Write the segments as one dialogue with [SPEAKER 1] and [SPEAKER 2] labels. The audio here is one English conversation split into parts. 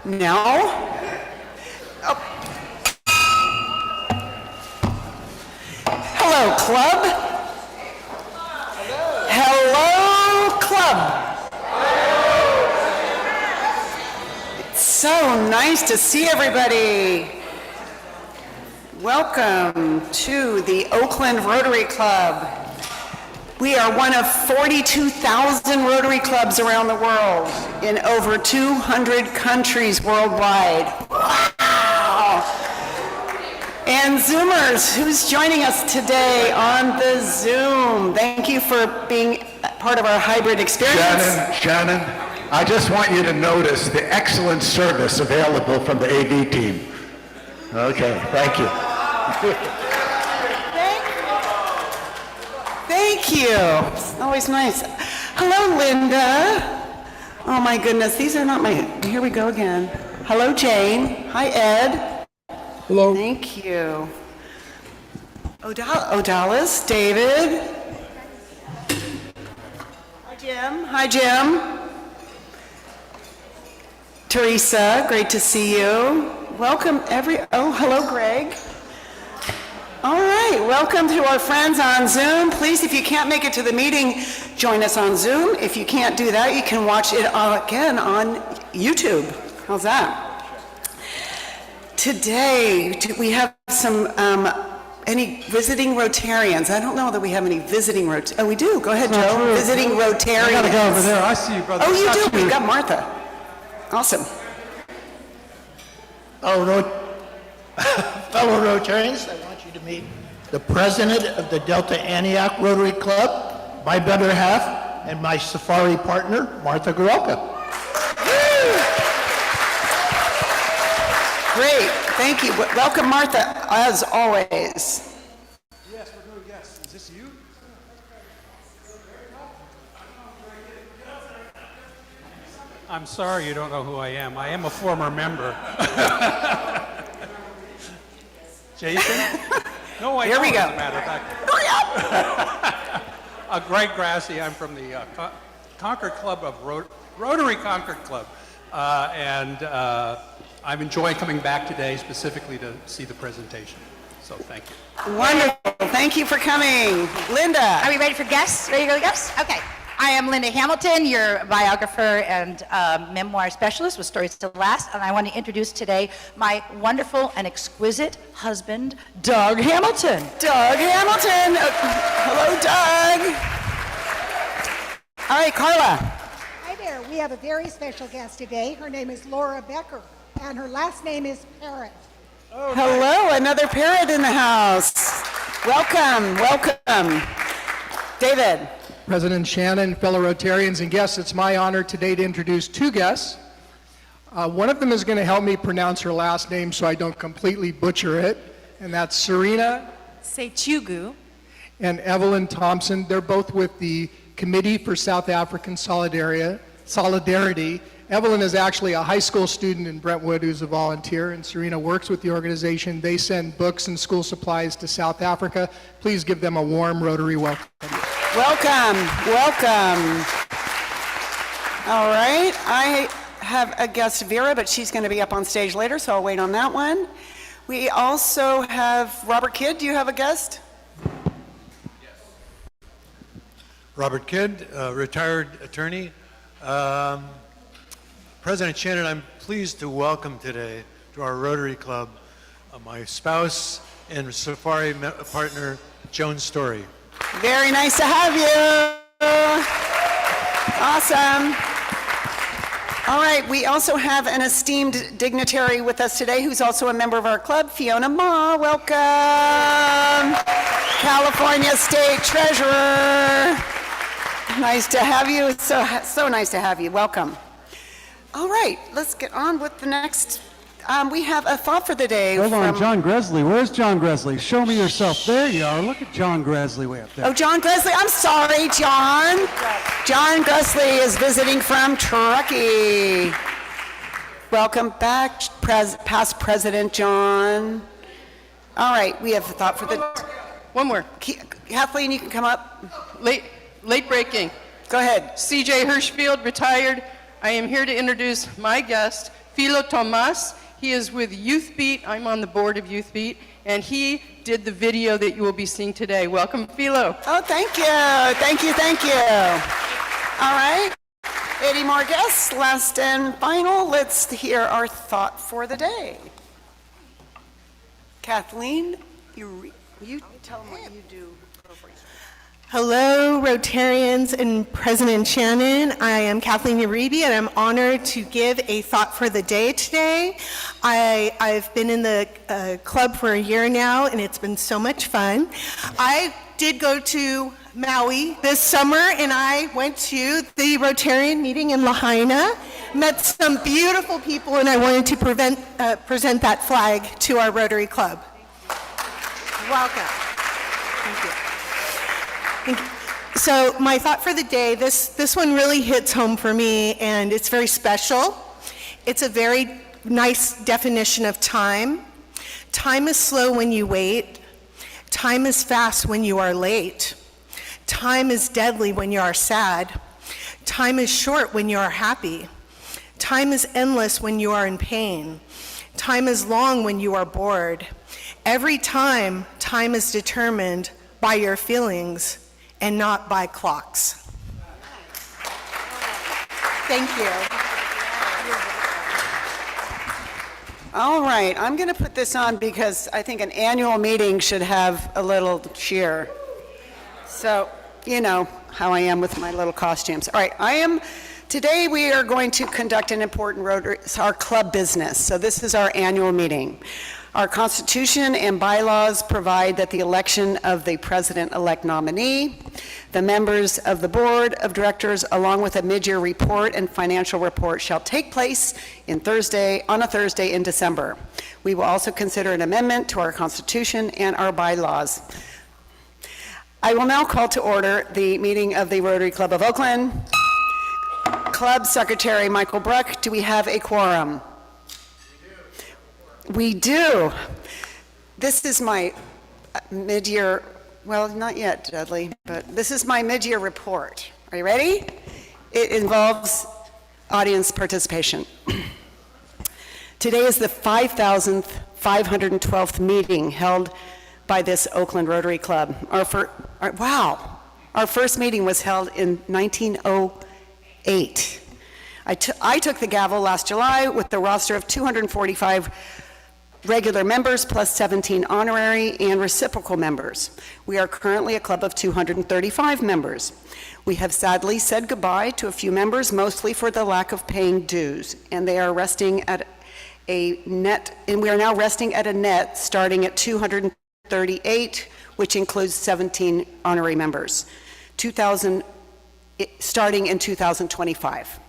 [SPEAKER 1] No? Oh. Hello, club. Hello, club. It's so nice to see everybody. Welcome to the Oakland Rotary Club. We are one of 42,000 Rotary Clubs around the world in over 200 countries worldwide. Wow! And Zoomers, who's joining us today on the Zoom? Thank you for being part of our hybrid experience.
[SPEAKER 2] Shannon, I just want you to notice the excellent service available from the AV team. Okay, thank you.
[SPEAKER 1] Thank you. It's always nice. Hello, Linda. Oh my goodness, these are not my, here we go again. Hello, Jane. Hi, Ed.
[SPEAKER 3] Hello.
[SPEAKER 1] Thank you. Odalis, David. Hi, Jim. Hi, Jim. Teresa, great to see you. Welcome hello, Greg. All right, welcome to our friends on Zoom. Please, if you can't make it to the meeting, join us on Zoom. If you can't do that, you can watch it again on YouTube. How's that? Today, we have some, any visiting Rotarians? I don't know that we have any visiting Rotarians. Oh, we do. Go ahead, Joe.
[SPEAKER 3] True.
[SPEAKER 1] Visiting Rotarians.
[SPEAKER 3] I gotta go over there. I see you, brother.
[SPEAKER 1] Oh, you do? We've got Martha. Awesome.
[SPEAKER 4] Fellow Rotarians, I want you to meet the president of the Delta Antioch Rotary Club, my better half, and my safari partner, Martha Gorelka.
[SPEAKER 1] Great, thank you. Welcome, Martha, as always.
[SPEAKER 3] Yes, we're doing yes. Is this you? I'm sorry you don't know who I am. I am a former member. Jason? No, I
[SPEAKER 1] Here
[SPEAKER 3] don't,
[SPEAKER 1] we go.
[SPEAKER 3] as a matter of fact. Greg Grassi. I'm from the Concord Club of Rotary Concord Club. And I'm enjoying coming back today specifically to see the presentation. So thank you.
[SPEAKER 1] Wonderful. Thank you for coming. Linda.
[SPEAKER 5] Are we ready for guests? Ready to go to guests? Okay. I am Linda Hamilton, your biographer and memoir specialist with Stories to Last, and I want to introduce today my wonderful and exquisite husband, Doug Hamilton.
[SPEAKER 1] Doug Hamilton. Hello, Doug. All right, Carla.
[SPEAKER 6] Hi there. We have a very special guest today. Her name is Laura Becker, and her last name is Parrott.
[SPEAKER 1] Oh, hello, another Parrott in the house. Welcome, welcome. David.
[SPEAKER 3] President Shannon, fellow Rotarians and guests, it's my honor today to introduce two guests. One of them is going to help me pronounce her last name so I don't completely butcher it, and that's Serena
[SPEAKER 7] Sechugu
[SPEAKER 3] and Evelyn Thompson. They're both with the Committee for South African Solidarity. Evelyn is actually a high school student in Brentwood who's a volunteer, and Serena works with the organization. They send books and school supplies to South Africa. Please give them a warm Rotary welcome.
[SPEAKER 1] Welcome, welcome. All right, I have a guest, Vera, but she's going to be up on stage later, so I'll wait on that one. We also have Robert Kidd. Do you have a guest?
[SPEAKER 8] Yes. Robert Kidd, retired attorney. President Shannon, I'm pleased to welcome today to our Rotary Club my spouse and safari partner, Joan Story.
[SPEAKER 1] Very nice to have you. Awesome. All right, we also have an esteemed dignitary with us today who's also a member of our club, Fiona Ma. Welcome. California State Treasurer. Nice to have you. So nice to have you. Welcome. All right, let's get on with the next. We have a thought for the day.
[SPEAKER 9] Hold on, John Gresley. Where's John Gresley? Show me yourself. There you are. Look at John Gresley way up there.
[SPEAKER 1] Oh, John Gresley. I'm sorry, John. John Gresley is visiting from Truckee. Welcome back, past President John. All right, we have a thought for the...
[SPEAKER 10] One more.
[SPEAKER 1] Kathleen, you can come up.
[SPEAKER 10] Late breaking.
[SPEAKER 1] Go ahead.
[SPEAKER 10] C.J. Hirschfield, retired. I am here to introduce my guest, Philo Tomas. He is with Youth Beat. I'm on the board of Youth Beat, and he did the video that you will be seeing today. Welcome, Philo.
[SPEAKER 1] Oh, thank you. Thank you, thank you. All right. Any more guests? Last and final, let's hear our thought for the day. Kathleen, you tell them what you do. Go for it.
[SPEAKER 7] Hello, Rotarians and President Shannon. I am Kathleen Uribe, and I'm honored to give a thought for the day today. I've been in the club for a year now, and it's been so much fun. I did go to Maui this summer, and I went to the Rotarian meeting in Lahaina, met some beautiful people, and I wanted to present that flag to our Rotary Club. Welcome. Thank you. So my thought for the day, this one really hits home for me, and it's very special. It's a very nice definition of time. Time is slow when you wait. Time is fast when you are late. Time is deadly when you are sad. Time is short when you are happy. Time is endless when you are in pain. Time is long when you are bored. Every time, time is determined by your feelings and not by clocks. Thank you.
[SPEAKER 1] All right, I'm going to put this on because I think an annual meeting should have a little cheer. So, you know how I am with my little costumes. All right, today we are going to conduct an important our club business. So this is our annual meeting. Our Constitution and bylaws provide that the election of the president-elect nominee, the members of the board of directors, along with a mid-year report and financial report shall take place on a Thursday in December. We will also consider an amendment to our Constitution and our bylaws. I will now call to order the meeting of the Rotary Club of Oakland. Club Secretary Michael Bruck, do we have a quorum? We do. This is my mid-year, well, not yet, Dudley, but this is my mid-year report. Are you ready? It involves audience participation. Today is the 5,512th meeting held by this Oakland Rotary Club. Our first meeting was held in 1908. I took the gavel last July with the roster of 245 regular members plus 17 honorary and reciprocal members. We are currently a club of 235 members. We have sadly said goodbye to a few members, mostly for the lack of paying dues, and they are resting at a net, and we are now resting at a net starting at 238, which includes 17 honorary members, starting in 2025.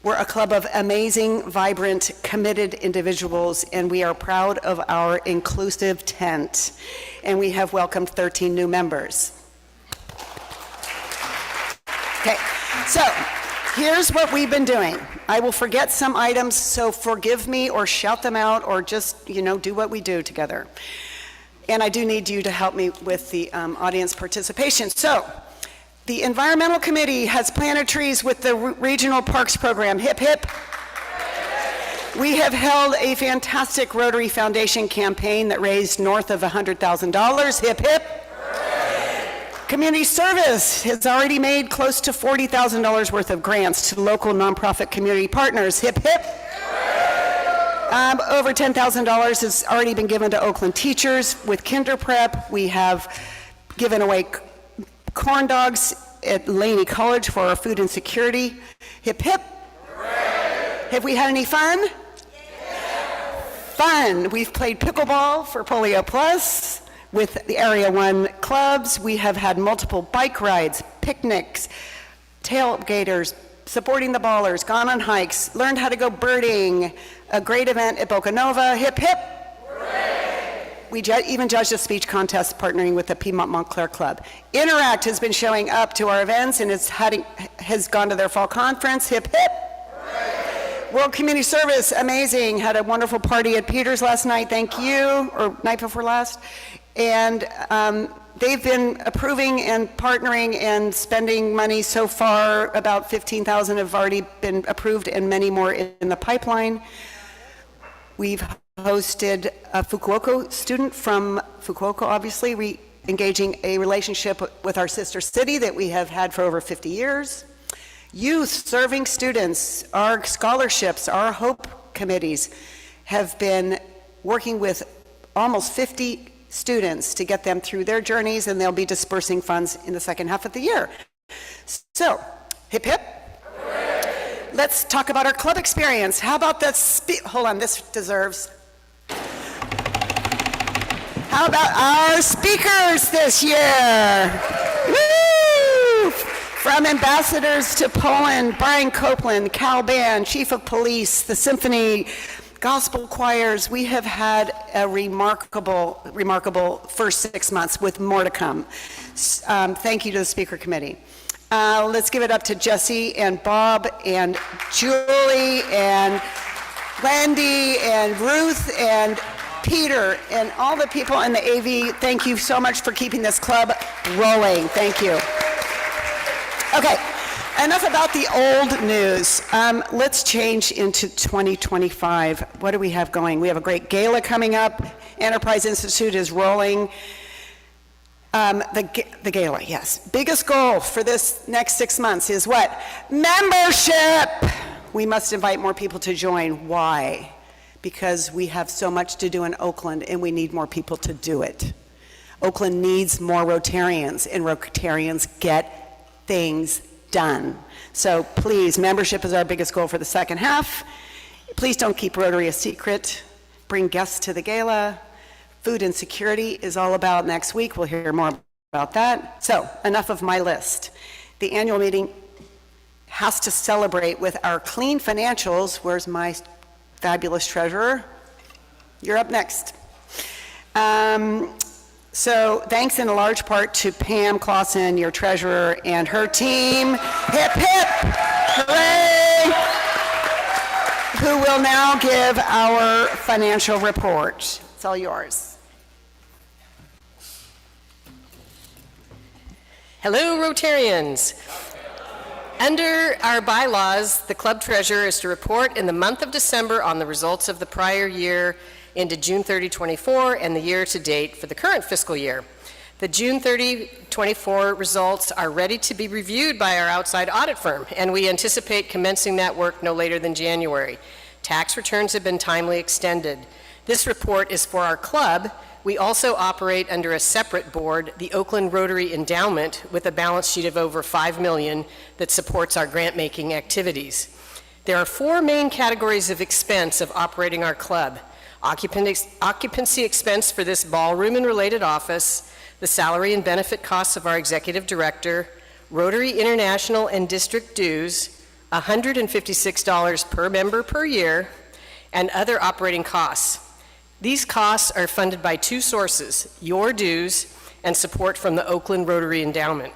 [SPEAKER 1] We're a club of amazing, vibrant, committed individuals, and we are proud of our inclusive tent. And we have welcomed 13 new members. Okay, so here's what we've been doing. I will forget some items, so forgive me or shout them out or just, do what we do together. And I do need you to help me with the audience participation. So, the Environmental Committee has planted trees with the Regional Parks Program. Hip, hip. We have held a fantastic Rotary Foundation campaign that raised north of $100,000. Hip, hip. Community service has already made close to $40,000 worth of grants to local nonprofit community partners. Hip, hip. Over $10,000 has already been given to Oakland teachers with Kinder Prep. We have given away corn dogs at Laney College for our food insecurity. Hip, hip. Hooray. Have we had any fun? Yeah. Fun. We've played pickleball for Polio Plus with the Area 1 clubs. We have had multiple bike rides, picnics, tailgaters, supporting the ballers, gone on hikes, learned how to go birding, a great event at Boca Nova. Hip, hip. Hooray. We even judged a speech contest partnering with the Piedmont Montclair Club. Interact has been showing up to our events and has gone to their fall conference. Hip, hip. Hooray. World Community Service, amazing. Had a wonderful party at Peters last night, thank you, or night before last. And they've been approving and partnering and spending money so far. About 15,000 have already been approved and many more in the pipeline. We've hosted a Fukuoka student from Fukuoka, obviously, engaging a relationship with our sister city that we have had for over 50 years. Youth serving students, our scholarships, our Hope committees have been working with almost 50 students to get them through their journeys, and they'll be dispersing funds in the second half of the year. So, hip hip. Let's talk about our club experience. How about that hold on, this deserves. How about our speakers this year? Woo! From ambassadors to Poland, Brian Copeland, Cal Band, Chief of Police, the Symphony, gospel choirs. We have had a remarkable first 6 months with more to come. Thank you to the speaker committee. Let's give it up to Jesse and Bob and Julie and Wendy and Ruth and Peter and all the people in the AV. Thank you so much for keeping this club rolling. Thank you. Okay, enough about the old news. Let's change into 2025. What do we have going? We have a great gala coming up. Enterprise Institute is rolling. The gala, yes. Biggest goal for this next 6 months is what? Membership! We must invite more people to join. Why? Because we have so much to do in Oakland and we need more people to do it. Oakland needs more Rotarians, and Rotarians get things done. So please, membership is our biggest goal for the second half. Please don't keep Rotary a secret. Bring guests to the gala. Food insecurity is all about next week. We'll hear more about that. So, enough of my list. The annual meeting has to celebrate with our clean financials. Where's my fabulous treasurer? You're up next. So, thanks in a large part to Pam Clausen, your treasurer, and her team. Hip, hip, hooray! Who will now give our financial report. It's all yours.
[SPEAKER 11] Hello, Rotarians. Under our bylaws, the club treasurer is to report in the month of December on the results of the prior year into June 30, 24, and the year to date for the current fiscal year. The June 30, 24 results are ready to be reviewed by our outside audit firm, and we anticipate commencing that work no later than January. Tax returns have been timely extended. This report is for our club. We also operate under a separate board, the Oakland Rotary Endowment, with a balance sheet of over $5 million that supports our grant-making activities. There are 4 main categories of expense of operating our club. Occupancy expense for this ballroom and related office, the salary and benefit costs of our executive director, Rotary International and district dues, $156 per member per year, and other operating costs. These costs are funded by 2 sources, your dues and support from the Oakland Rotary Endowment.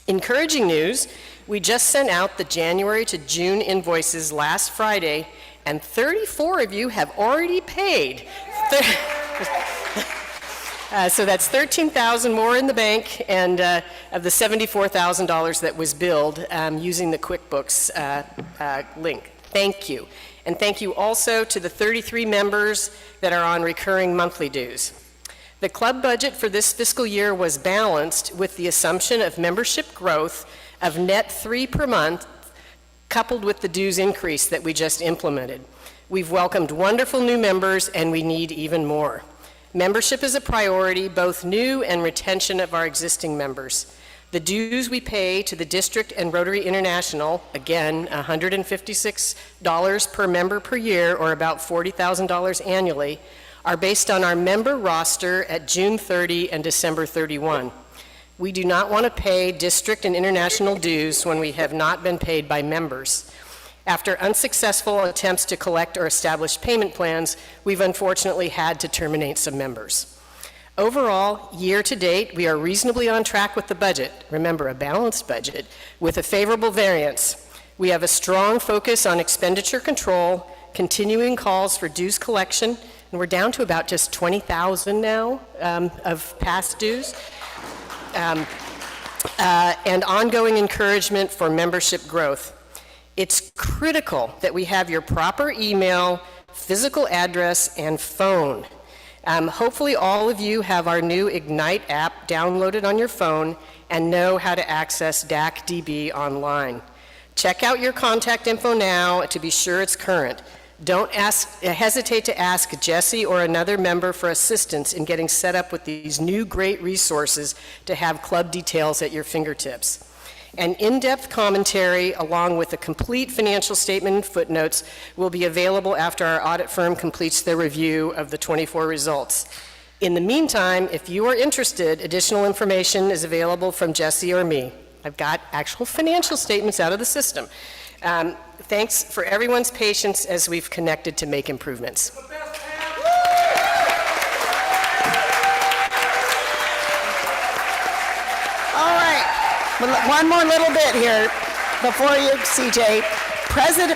[SPEAKER 11] Encouraging news, we just sent out the January to June invoices last Friday, and 34 of you have already paid. So that's $13,000 more in the bank, and of the $74,000 that was billed using the QuickBooks link. Thank you. And thank you also to the 33 members that are on recurring monthly dues. The club budget for this fiscal year was balanced with the assumption of membership growth of net 3 per month, coupled with the dues increase that we just implemented. We've welcomed wonderful new members, and we need even more. Membership is a priority, both new and retention of our existing members. The dues we pay to the district and Rotary International, again, $156 per member per year, or about $40,000 annually, are based on our member roster at June 30 and December 31. We do not want to pay district and international dues when we have not been paid by members. After unsuccessful attempts to collect or establish payment plans, we've unfortunately had to terminate some members. Overall, year to date, we are reasonably on track with the budget. Remember, a balanced budget with a favorable variance. We have a strong focus on expenditure control, continuing calls for dues collection, and we're down to about just 20,000 now of past dues, and ongoing encouragement for membership growth. It's critical that we have your proper email physical address, and phone. Hopefully all of you have our new Ignite app downloaded on your phone and know how to access DAC-DB online. Check out your contact info now to be sure it's current. Don't hesitate to ask Jesse or another member for assistance in getting set up with these new great resources to have club details at your fingertips. An in-depth commentary along with a complete financial statement and footnotes will be available after our audit firm completes their review of the 24 results. In the meantime, if you are interested, additional information is available from Jesse or me. I've got actual financial statements out of the system. Thanks for everyone's patience as we've connected to make improvements.
[SPEAKER 1] All right, one more little bit here before you, CJ.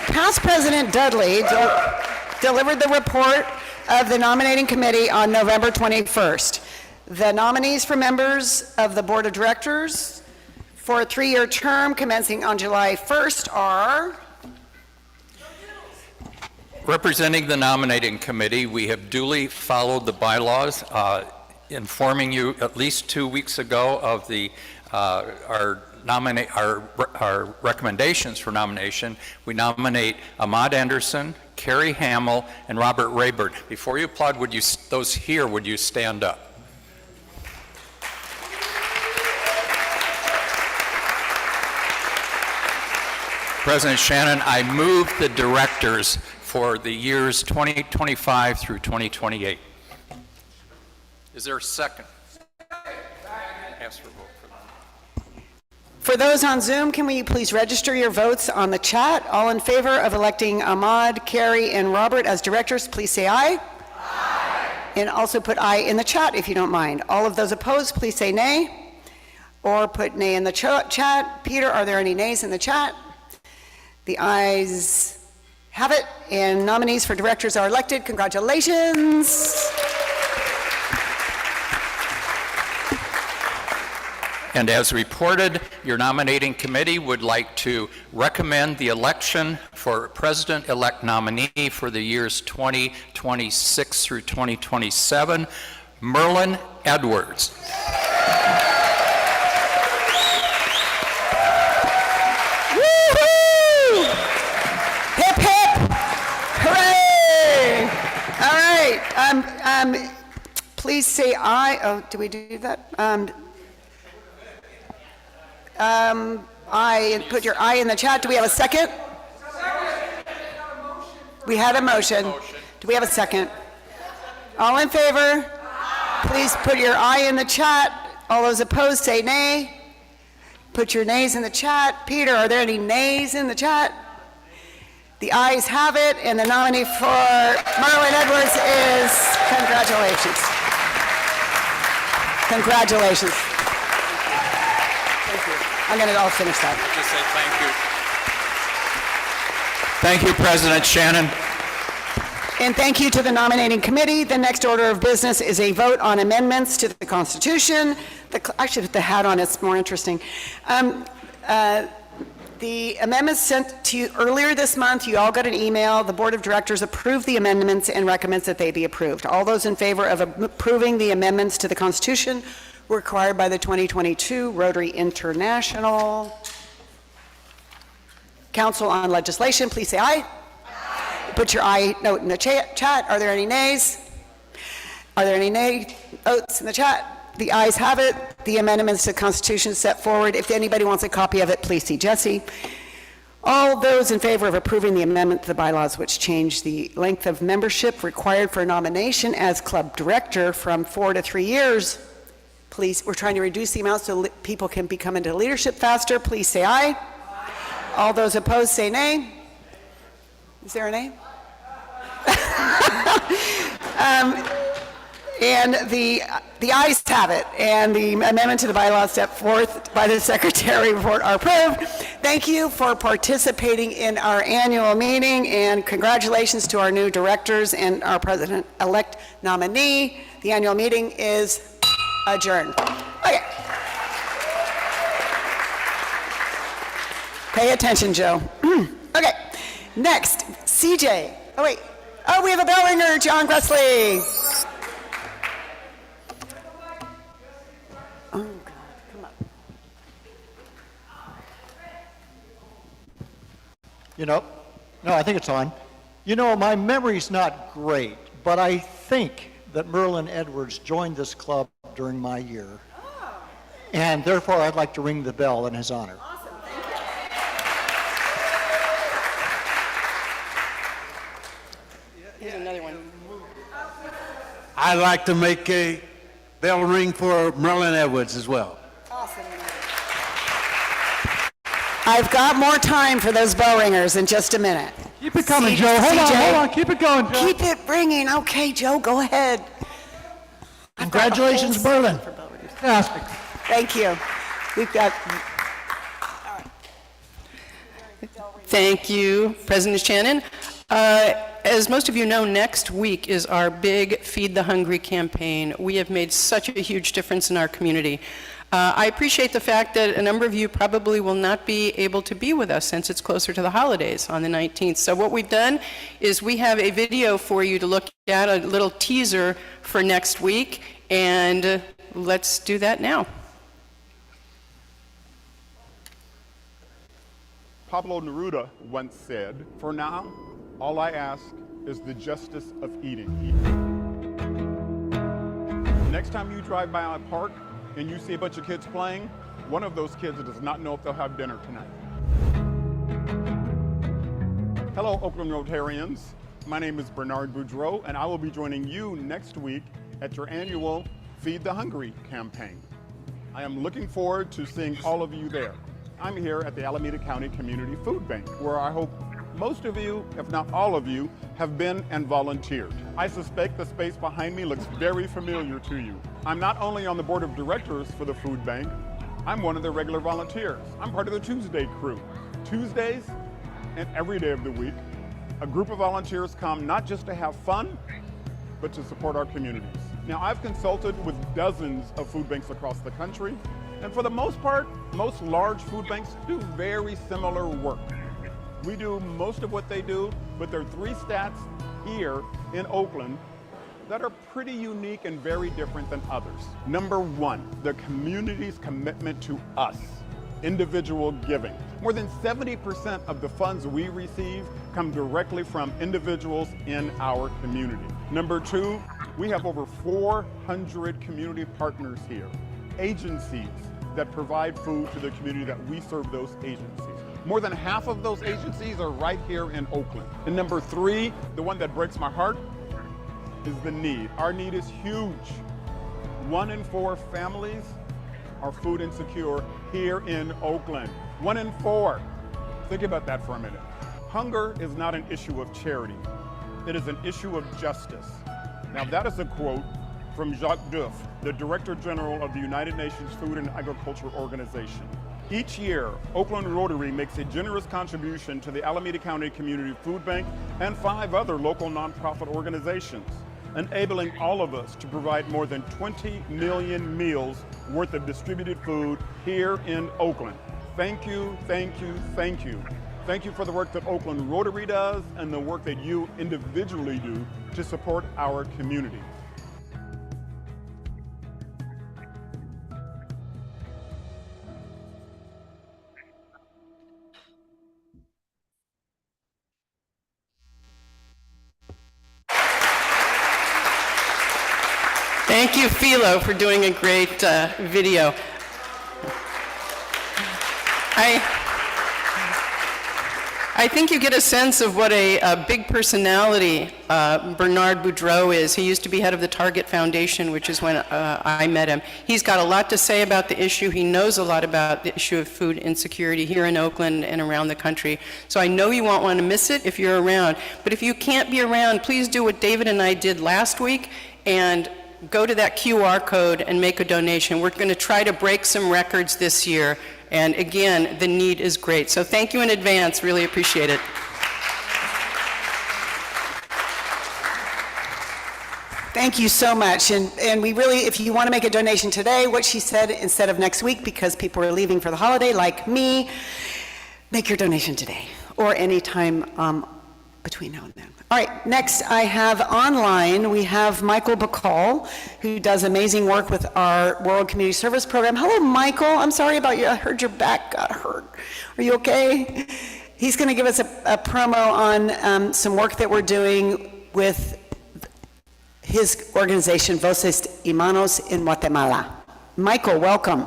[SPEAKER 1] Past President Dudley delivered the report of the nominating committee on November 21st. The nominees for members of the Board of Directors for a 3-year term commencing on July 1st are...
[SPEAKER 12] Representing the nominating committee, we have duly followed the bylaws, informing you at least 2 weeks ago of the our recommendations for nomination. We nominate Ahmad Anderson, Carrie Hamill, and Robert Rayburn. Before you applaud, would you stand up? President Shannon, I move the directors for the years 2025 through 2028. Is there a second? Ask for a vote for that.
[SPEAKER 1] For those on Zoom, can we please register your votes on the chat? All in favor of electing Ahmad, Carrie, and Robert as directors, please say aye. Aye. And also put aye in the chat if you don't mind. All of those opposed, please say nay. Or put nay in the chat. Peter, are there any nays in the chat? The ayes have it, and nominees for directors are elected. Congratulations.
[SPEAKER 12] And as reported, your nominating committee would like to recommend the election for president-elect nominee for the years 2026 through 2027, Merlin Edwards.
[SPEAKER 1] Please say aye. Oh, do we do that? Aye. Put your aye in the chat. Do we have a second? We had a motion. Do we have a second? All in favor? Please put your aye in the chat. All those opposed say nay. Put your nays in the chat. Peter, are there any nays in the chat? The ayes have it, and the nominee for Merlin Edwards is, congratulations. Congratulations. Thank you. I'm going to all finish that.
[SPEAKER 12] Just say thank you. Thank you, President Shannon.
[SPEAKER 1] And thank you to the nominating committee. The next order of business is a vote on amendments to the Constitution. I should put the hat on, it's more interesting. The amendments sent to you earlier this month, you all got an email. The Board of Directors approved the amendments and recommends that they be approved. All those in favor of approving the amendments to the Constitution required by the 2022 Rotary International Council on Legislation, please say aye. Aye. Put your aye note in the chat. Are there any nays? Are there any nay votes in the chat? The ayes have it. The amendments to the Constitution set forward. If anybody wants a copy of it, please see Jesse. All those in favor of approving the amendment to the bylaws which change the length of membership required for nomination as club director from 4 to 3 years, please, we're trying to reduce the amount so people can become into leadership faster. Please say aye. Aye. All those opposed say nay. Is there a nay? And the ayes have it, and the amendment to the bylaws set forth by the Secretary report are approved. Thank you for participating in our annual meeting, and congratulations to our new directors and our president-elect nominee. The annual meeting is adjourned. Okay. Pay attention, Joe. Okay. Next, CJ. Oh, wait. Oh, we have a bell ringer, John Gressley. Oh, God, come up.
[SPEAKER 13] You know, no, I think it's on. You know, my memory's not great, but I think that Merlin Edwards joined this club during my year. Oh. And therefore, I'd like to ring the bell in his honor.
[SPEAKER 1] Awesome, thank you.
[SPEAKER 10] Here's another one.
[SPEAKER 9] I'd like to make a bell ring for Merlin Edwards as well.
[SPEAKER 1] Awesome. I've got more time for those bell ringers in just a minute.
[SPEAKER 9] Keep it coming, Joe. Hold on. Keep it going, Joe.
[SPEAKER 1] Keep it ringing. Okay, Joe, go ahead.
[SPEAKER 4] Congratulations, Merlin.
[SPEAKER 9] Fantastic.
[SPEAKER 1] Thank you. We've got...
[SPEAKER 10] Thank you, President Shannon. As most of you know, next week is our big Feed the Hungry campaign. We have made such a huge difference in our community. I appreciate the fact that a number of you probably will not be able to be with us since it's closer to the holidays on the 19th. So what we've done is we have a video for you to look at, a little teaser for next week, and let's do that now.
[SPEAKER 14] Pablo Neruda once said, "For now, all I ask is the justice of eating." Next time you drive by a park and you see a bunch of kids playing, one of those kids does not know if they'll have dinner tonight. Hello, Oakland Rotarians. My name is Bernard Boudreau, and I will be joining you next week at your annual Feed the Hungry campaign. I am looking forward to seeing all of you there. I'm here at the Alameda County Community Food Bank, where I hope most of you, if not all of you, have been and volunteered. I suspect the space behind me looks very familiar to you. I'm not only on the board of directors for the food bank, I'm one of the regular volunteers. I'm part of the Tuesday crew. Tuesdays and every day of the week, a group of volunteers come not just to have fun, but to support our communities. Now, I've consulted with dozens of food banks across the country, and for the most part, most large food banks do very similar work. We do most of what they do, but there are three stats here in Oakland that are pretty unique and very different than others. Number one, the community's commitment to us, individual giving. More than 70% of the funds we receive come directly from individuals in our community. Number two, we have over 400 community partners here, agencies that provide food to the community that we serve those agencies. More than half of those agencies are right here in Oakland. And number three, the one that breaks my heart, is the need. Our need is huge. 1 in 4 families are food insecure here in Oakland. 1 in 4. Think about that for a minute. Hunger is not an issue of charity. It is an issue of justice. Now that is a quote from Jacques Duff, the Director General of the United Nations Food and Agriculture Organization. Each year, Oakland Rotary makes a generous contribution to the Alameda County Community Food Bank and 5 other local nonprofit organizations, enabling all of us to provide more than 20 million meals worth of distributed food here in Oakland. Thank you, thank you, thank you. Thank you for the work that Oakland Rotary does and the work that you individually do to support our community.
[SPEAKER 10] Thank you, Philo, for doing a great video. I think you get a sense of what a big personality Bernard Boudreau is. He used to be head of the Target Foundation, which is when I met him. He's got a lot to say about the issue. He knows a lot about the issue of food insecurity here in Oakland and around the country. So I know you won't want to miss it if you're around. But if you can't be around, please do what David and I did last week and go to that QR code and make a donation. We're going to try to break some records this year. And again, the need is great. So thank you in advance. Really appreciate it.
[SPEAKER 1] Thank you so much. And we really, if you want to make a donation today, what she said, instead of next week, because people are leaving for the holiday like me, make your donation today or anytime between now and then. All right, next I have online, we have Michael Bacall, who does amazing work with our World Community Service Program. Hello, Michael. I'm sorry about you. I heard your back got hurt. Are you okay? He's going to give us a promo on some work that we're doing with his organization, Voces Humanos in Guatemala. Michael, welcome.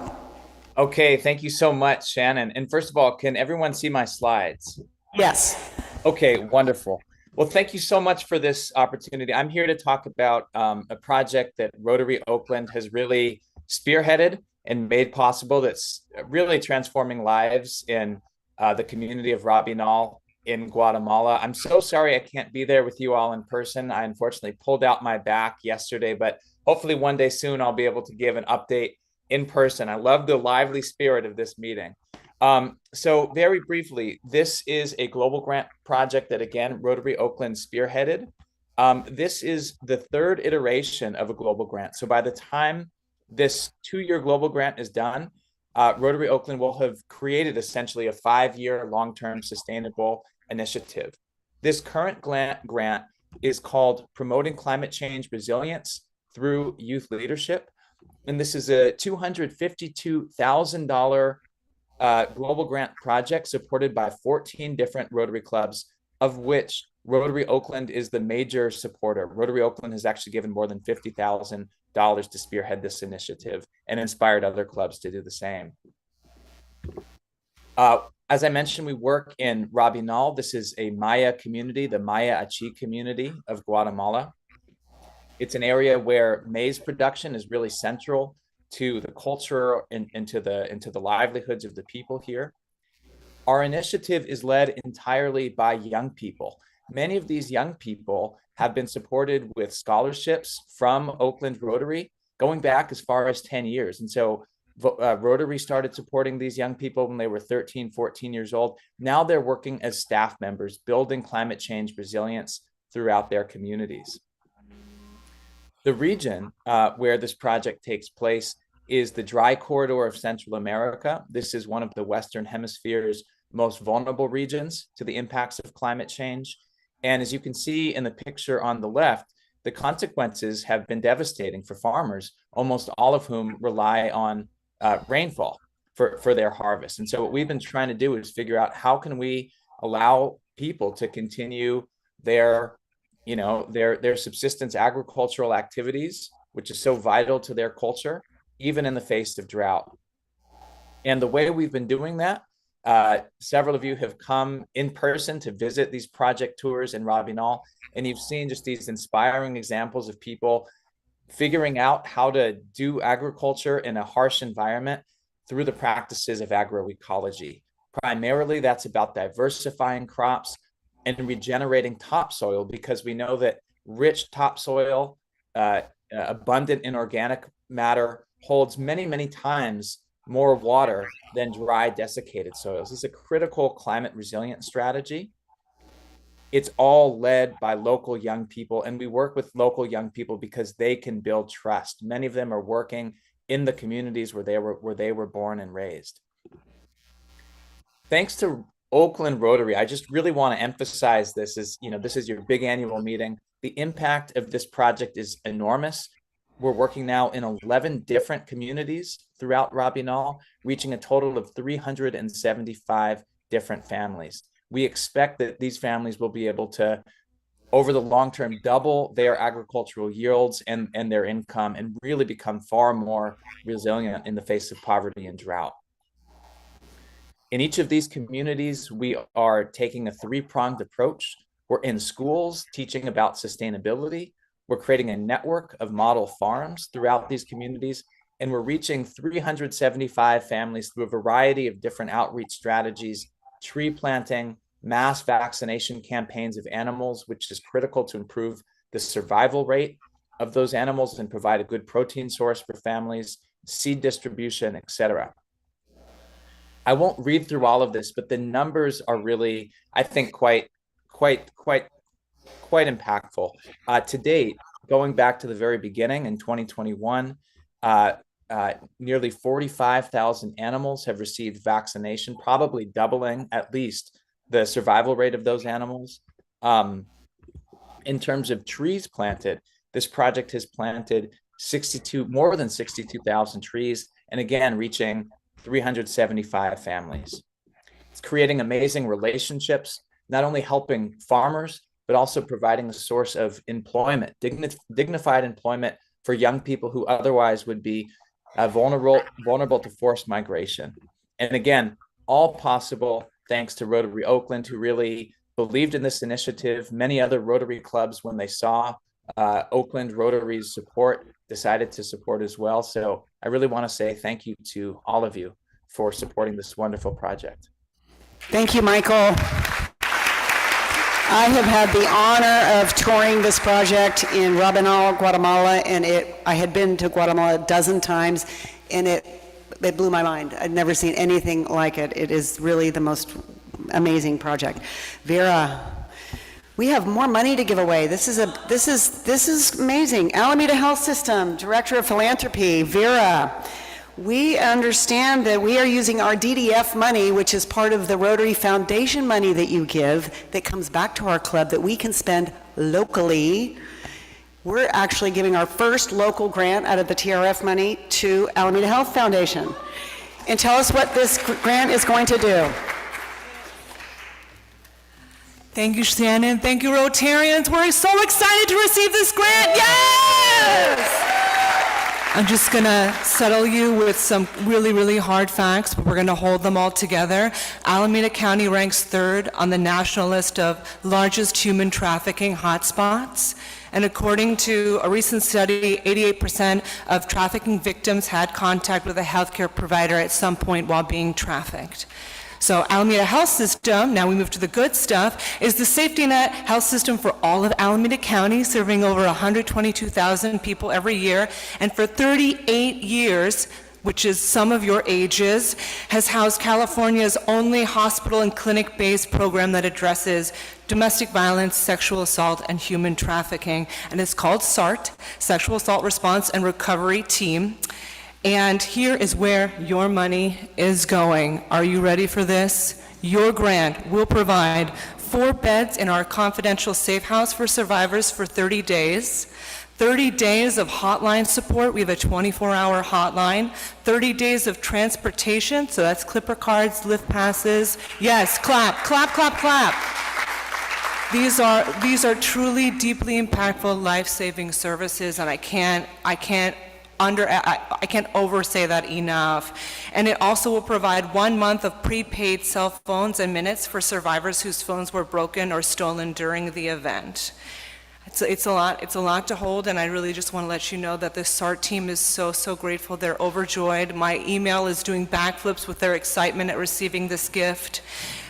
[SPEAKER 15] Okay, thank you so much, Shannon. And first of all, can everyone see my slides?
[SPEAKER 1] Yes.
[SPEAKER 15] Okay, wonderful. Well, thank you so much for this opportunity. I'm here to talk about a project that Rotary Oakland has really spearheaded and made possible that's really transforming lives in the community of Rabinal in Guatemala. I'm so sorry I can't be there with you all in person. I unfortunately pulled out my back yesterday, but hopefully one day soon I'll be able to give an update in person. I love the lively spirit of this meeting. So very briefly, this is a global grant project that, again, Rotary Oakland spearheaded. This is the third iteration of a global grant. So by the time this 2-year global grant is done, Rotary Oakland will have created essentially a 5-year long-term sustainable initiative. This current grant is called Promoting Climate Change Resilience Through Youth Leadership. And this is a $252,000 global grant project supported by 14 different Rotary clubs, of which Rotary Oakland is the major supporter. Rotary Oakland has actually given more than $50,000 to spearhead this initiative and inspired other clubs to do the same. As I mentioned, we work in Rabinal. This is a Maya community, the Maya Achi community of Guatemala. It's an area where maize production is really central to the culture and into the livelihoods of the people here. Our initiative is led entirely by young people. Many of these young people have been supported with scholarships from Oakland Rotary going back as far as 10 years. And so Rotary started supporting these young people when they were 13, 14 years old. Now they're working as staff members, building climate change resilience throughout their communities. The region where this project takes place is the dry corridor of Central America. This is one of the Western Hemisphere's most vulnerable regions to the impacts of climate change. And as you can see in the picture on the left, the consequences have been devastating for farmers, almost all of whom rely on rainfall for their harvest. And so what we've been trying to do is figure out how can we allow people to continue their subsistence agricultural activities, which is so vital to their culture, even in the face of drought. And the way we've been doing that, several of you have come in person to visit these project tours in Rabinal, and you've seen just these inspiring examples of people figuring out how to do agriculture in a harsh environment through the practices of agroecology. Primarily, that's about diversifying crops and regenerating topsoil, because we know that rich topsoil, abundant in organic matter, holds many, many times more water than dry, desiccated soils. This is a critical climate resilient strategy. It's all led by local young people, and we work with local young people because they can build trust. Many of them are working in the communities where they were born and raised. Thanks to Oakland Rotary, I just really want to emphasize this is, this is your big annual meeting. The impact of this project is enormous. We're working now in 11 different communities throughout Rabinal, reaching a total of 375 different families. We expect that these families will be able to, over the long term, double their agricultural yields and their income, and really become far more resilient in the face of poverty and drought. In each of these communities, we are taking a three-pronged approach. We're in schools teaching about sustainability. We're creating a network of model farms throughout these communities, and we're reaching 375 families through a variety of different outreach strategies, tree planting, mass vaccination campaigns of animals, which is critical to improve the survival rate of those animals and provide a good protein source for families, seed distribution, etc. I won't read through all of this, but the numbers are really, I think, quite impactful. To date, going back to the very beginning in 2021, nearly 45,000 animals have received vaccination, probably doubling at least the survival rate of those animals. In terms of trees planted, this project has planted more than 62,000 trees, and again, reaching 375 families. It's creating amazing relationships, not only helping farmers, but also providing a source of employment, dignified employment for young people who otherwise would be vulnerable to forced migration. And again, all possible thanks to Rotary Oakland, who really believed in this initiative. Many other Rotary clubs, when they saw Oakland Rotary's support, decided to support as well. So I really want to say thank you to all of you for supporting this wonderful project.
[SPEAKER 1] Thank you, Michael. I have had the honor of touring this project in Rabanal, Guatemala, and I had been to Guatemala a dozen times, and it blew my mind. I'd never seen anything like it. It is really the most amazing project. Vera, we have more money to give away. This is amazing. Alameda Health System, Director of Philanthropy, Vera. We understand that we are using our DDF money, which is part of the Rotary Foundation money that you give, that comes back to our club that we can spend locally. We're actually giving our first local grant out of the TRF money to Alameda Health Foundation. And tell us what this grant is going to do.
[SPEAKER 16] Thank you, Shannon. Thank you, Rotarians. We're so excited to receive this grant. Yes! I'm just going to settle you with some really, really hard facts, but we're going to hold them all together. Alameda County ranks 3rd on the national list of largest human trafficking hotspots. And according to a recent study, 88% of trafficking victims had contact with a healthcare provider at some point while being trafficked. So Alameda Health System, now we move to the good stuff, is the safety net health system for all of Alameda County, serving over 122,000 people every year. And for 38 years, which is some of your ages, has housed California's only hospital and clinic-based program that addresses domestic violence, sexual assault, and human trafficking. And it's called SART, Sexual Assault Response and Recovery Team. And here is where your money is going. Are you ready for this? Your grant will provide 4 beds in our confidential safe house for survivors for 30 days. 30 days of hotline support. We have a 24-hour hotline. 30 days of transportation, so that's Clipper cards, lift passes. Yes, clap, clap, clap, clap. These are truly deeply impactful, life-saving services, and I can't oversay that enough. And it also will provide 1 month of prepaid cell phones and minutes for survivors whose phones were broken or stolen during the event. It's a lot to hold, and I really just want to let you know that the SART team is so grateful. They're overjoyed. My email is doing backflips with their excitement at receiving this gift.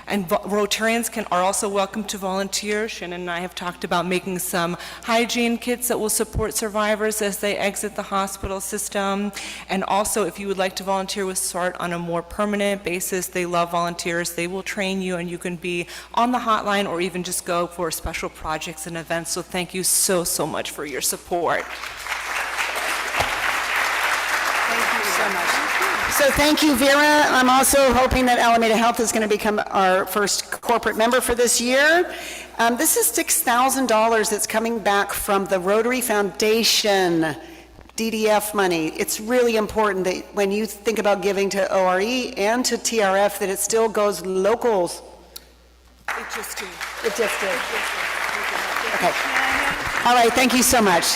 [SPEAKER 16] And Rotarians are also welcome to volunteer. Shannon and I have talked about making some hygiene kits that will support survivors as they exit the hospital system. And also, if you would like to volunteer with SART on a more permanent basis, they love volunteers. They will train you, and you can be on the hotline or even just go for special projects and events. So thank you so much for your support.
[SPEAKER 1] So thank you, Vera. I'm also hoping that Alameda Health is going to become our first corporate member for this year. This is $6,000 that's coming back from the Rotary Foundation DDF money. It's really important that when you think about giving to ORE and to TRF, that it still goes locals.
[SPEAKER 7] It just did.
[SPEAKER 1] Okay. All right, thank you so much.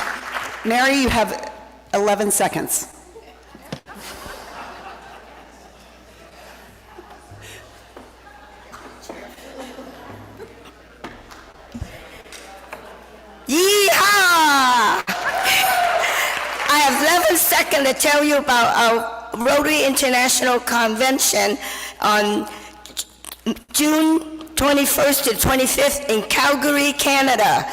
[SPEAKER 1] Mary, you have 11 seconds.
[SPEAKER 17] Yeehaw! I have 11 seconds to tell you about our Rotary International Convention on June 21st to 25th in Calgary, Canada.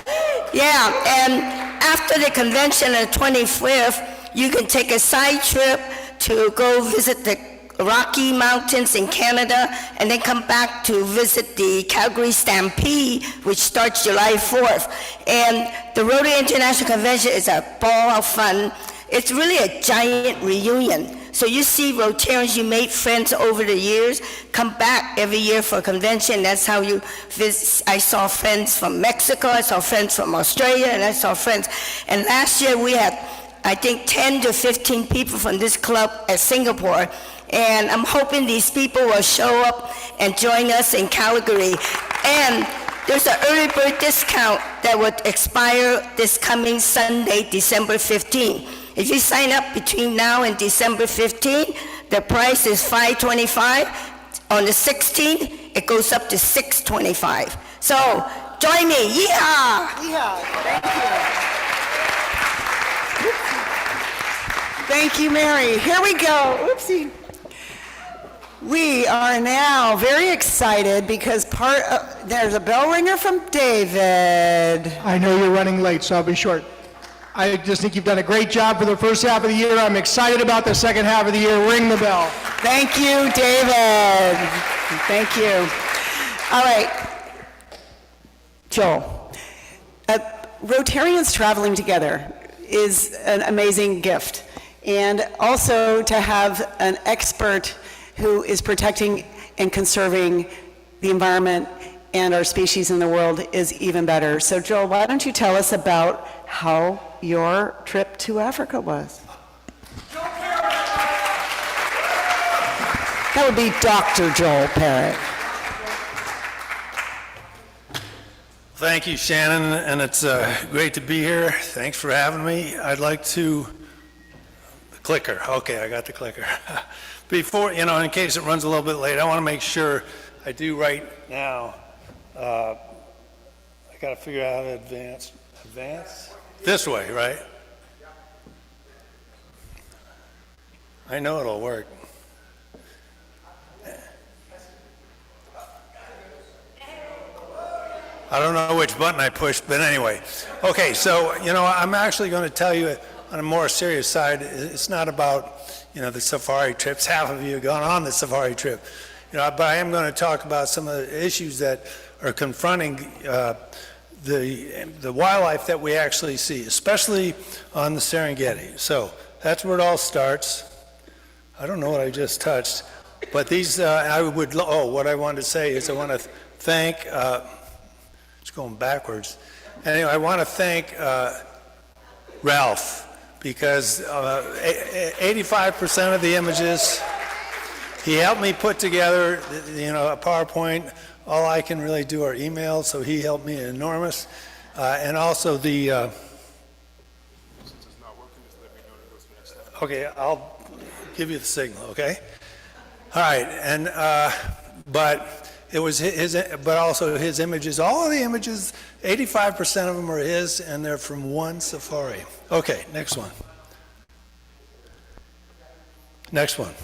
[SPEAKER 17] Yeah, and after the convention on the 25th, you can take a side trip to go visit the Rocky Mountains in Canada, and then come back to visit the Calgary Stampede, which starts July 4th. And the Rotary International Convention is a ball of fun. It's really a giant reunion. So you see Rotarians, you made friends over the years, come back every year for a convention. That's how you visit. I saw friends from Mexico, I saw friends from Australia, and I saw friends. And last year we had, I think, 10 to 15 people from this club at Singapore. And I'm hoping these people will show up and join us in Calgary. And there's an early bird discount that would expire this coming Sunday, December 15. If you sign up between now and December 15, the price is $525. On the 16th, it goes up to $625. So join me. Yeehaw!
[SPEAKER 1] Yeehaw. Thank you. Thank you, Mary. Here we go. Oopsie. We are now very excited because there's a bell ringer from David.
[SPEAKER 3] I know you're running late, so I'll be short. I just think you've done a great job for the first half of the year. I'm excited about the second half of the year. Ring the bell.
[SPEAKER 1] Thank you, David. Thank you. All right. Joel, Rotarians traveling together is an amazing gift. And also to have an expert who is protecting and conserving the environment and our species in the world is even better. So Joel, why don't you tell us about how your trip to Africa was? That would be Dr. Joel Parrott.
[SPEAKER 18] Thank you, Shannon, and it's great to be here. Thanks for having me. I'd like to, the clicker, okay, I got the clicker. Before, in case it runs a little bit late, I want to make sure I do right now. I got to figure out how to advance. This way, right? I know it'll work. I don't know which button I pushed, but anyway. Okay, so, I'm actually going to tell you on a more serious side, it's not about, the safari trips. Half of you have gone on the safari trip. But I am going to talk about some of the issues that are confronting the wildlife that we actually see, especially on the Serengeti. So that's where it all starts. I don't know what I just touched, but these, what I wanted to say is I want to thank, it's going backwards. Anyway, I want to thank Ralph, because 85% of the images, he helped me put together, a PowerPoint. All I can really do are emails, so he helped me enormous. And also the, okay, I'll give you the signal, okay? All right, and, but it was but also his images, all of the images, 85% of them are his, and they're from one safari. Okay, next one. Next one.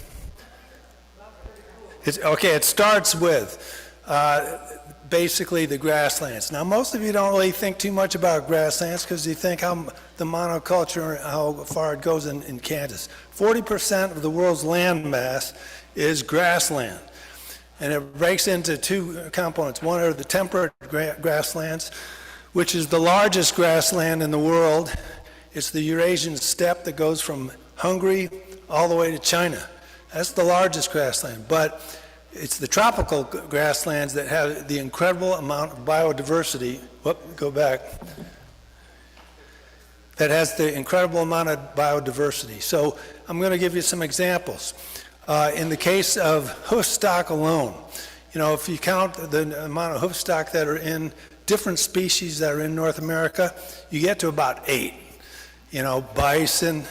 [SPEAKER 18] It starts with basically the grasslands. Now, most of you don't really think too much about grasslands because you think how the monoculture, how far it goes in Kansas. 40% of the world's land mass is grassland. And it breaks into two components. One are the temperate grasslands, which is the largest grassland in the world. It's the Eurasian steppe that goes from Hungary all the way to China. That's the largest grassland. But it's the tropical grasslands that have the incredible amount of biodiversity. Go back. That has the incredible amount of biodiversity. So I'm going to give you some examples. In the case of hoofstock alone, if you count the amount of hoofstock that are in different species that are in North America, you get to about 8. Bison.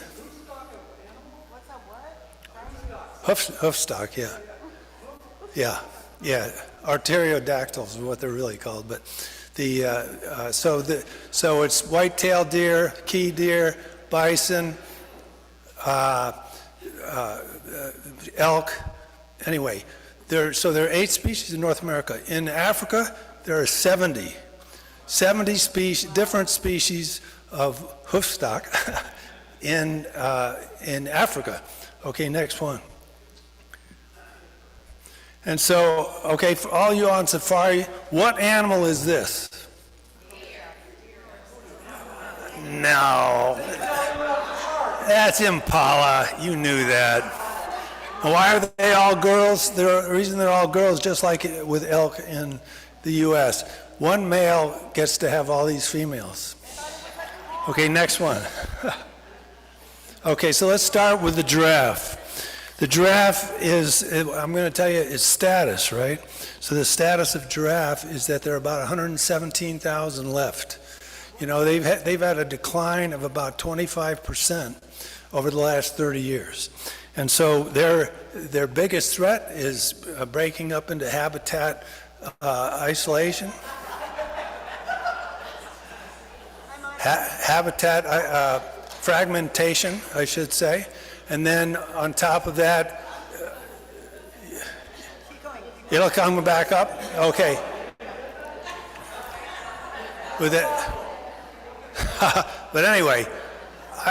[SPEAKER 18] Hoofstock, yeah. Yeah. Arteriodactyls is what they're really called. But so it's white-tailed deer, key deer, bison, elk. Anyway, there are 8 species in North America. In Africa, there are 70 different species of hoofstock in Africa. Okay, next one. And so, okay, for all you on safari, what animal is this? No. That's impala. You knew that. And why are they all girls? The reason they're all girls, just like with elk in the U.S. One male gets to have all these females. Okay, next one. Okay, so let's start with the giraffe. The giraffe is, I'm going to tell you, its status, right? So the status of giraffe is that there are about 117,000 left. You know, they've had a decline of about 25% over the last 30 years. And so their biggest threat is breaking up into habitat isolation. Habitat fragmentation, I should say. And then on top of that, it'll come back up? Okay. With it. But anyway,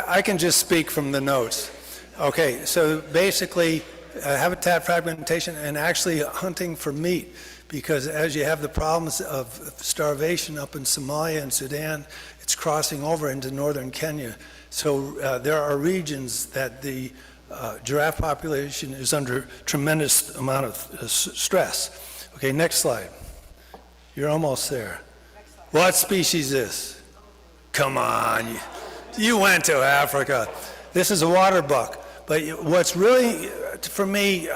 [SPEAKER 18] I can just speak from the notes. Okay, so basically habitat fragmentation and actually hunting for meat, because as you have the problems of starvation up in Somalia and Sudan, it's crossing over into northern Kenya. So there are regions that the giraffe population is under tremendous amount of stress. Okay, next slide. You're almost there. What species is this? Come on, you went to Africa. This is a water buck. But what's really, for me,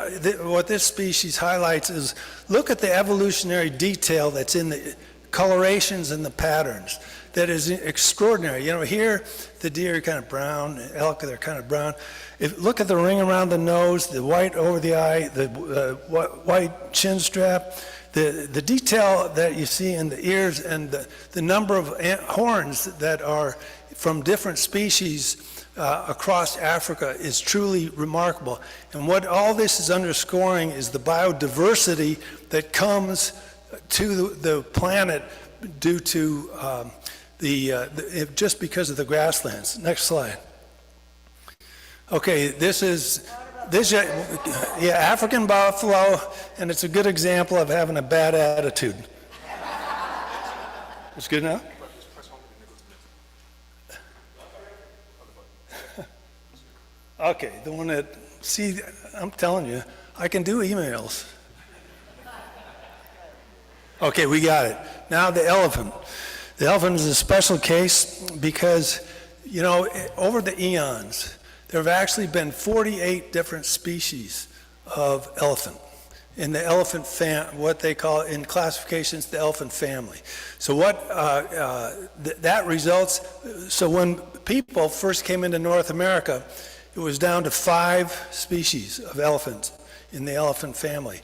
[SPEAKER 18] what this species highlights is look at the evolutionary detail that's in the colorations and the patterns. That is extraordinary. You know, here the deer are kind of brown, elk they're kind of brown. Look at the ring around the nose, the white over the eye, the white chin strap, the detail that you see in the ears, and the number of horns that are from different species across Africa is truly remarkable. And what all this is underscoring is the biodiversity that comes to the planet due to just because of the grasslands. Next slide. Okay, this African buffalo, and it's a good example of having a bad attitude. It's good enough? Okay, the one that, see, I'm telling you, I can do emails. Okay, we got it. Now the elephant. The elephant is a special case because, you know, over the eons, there have actually been 48 different species of elephant in the elephant what they call in classifications the elephant family. So what that results, so when people first came into North America, it was down to 5 species of elephants in the elephant family.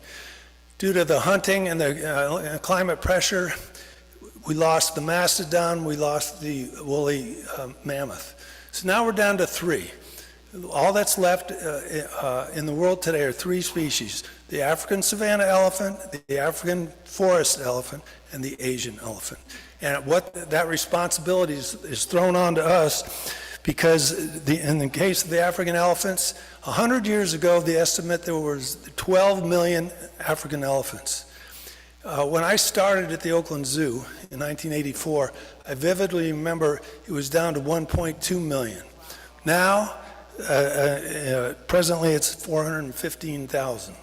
[SPEAKER 18] Due to the hunting and the climate pressure, we lost the mastodon, we lost the woolly mammoth. So now we're down to 3. All that's left in the world today are 3 species: the African savanna elephant, the African forest elephant, and the Asian elephant. And what that responsibility is thrown onto us, because in the case of the African elephants, 100 years ago, the estimate there was 12 million African elephants. When I started at the Oakland Zoo in 1984, I vividly remember it was down to 1.2 million. Now, presently it's 415,000.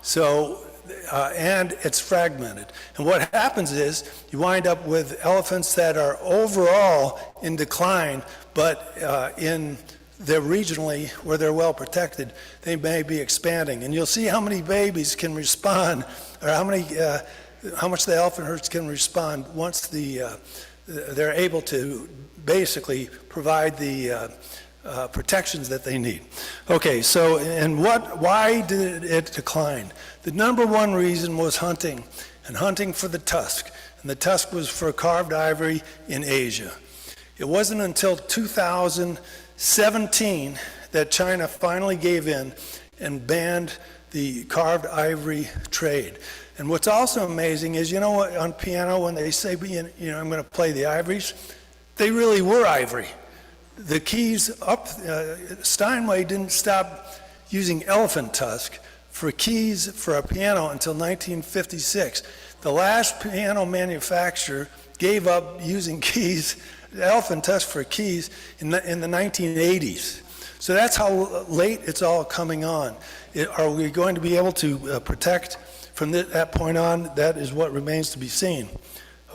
[SPEAKER 18] So, and it's fragmented. And what happens is you wind up with elephants that are overall in decline, but in they're regionally where they're well protected, they may be expanding. And you'll see how many babies can respond, or how much the elephant herds can respond once they're able to basically provide the protections that they need. Okay, so why did it decline? The number one reason was hunting, and hunting for the tusk. And the tusk was for carved ivory in Asia. It wasn't until 2017 that China finally gave in and banned the carved ivory trade. And what's also amazing is, you know what, on piano when they say, you know, I'm going to play the ivories, they really were ivory. The keys up, Steinway didn't stop using elephant tusk for keys for a piano until 1956. The last piano manufacturer gave up using keys, elephant tusk for keys in the 1980s. So that's how late it's all coming on. Are we going to be able to protect from that point on? That is what remains to be seen.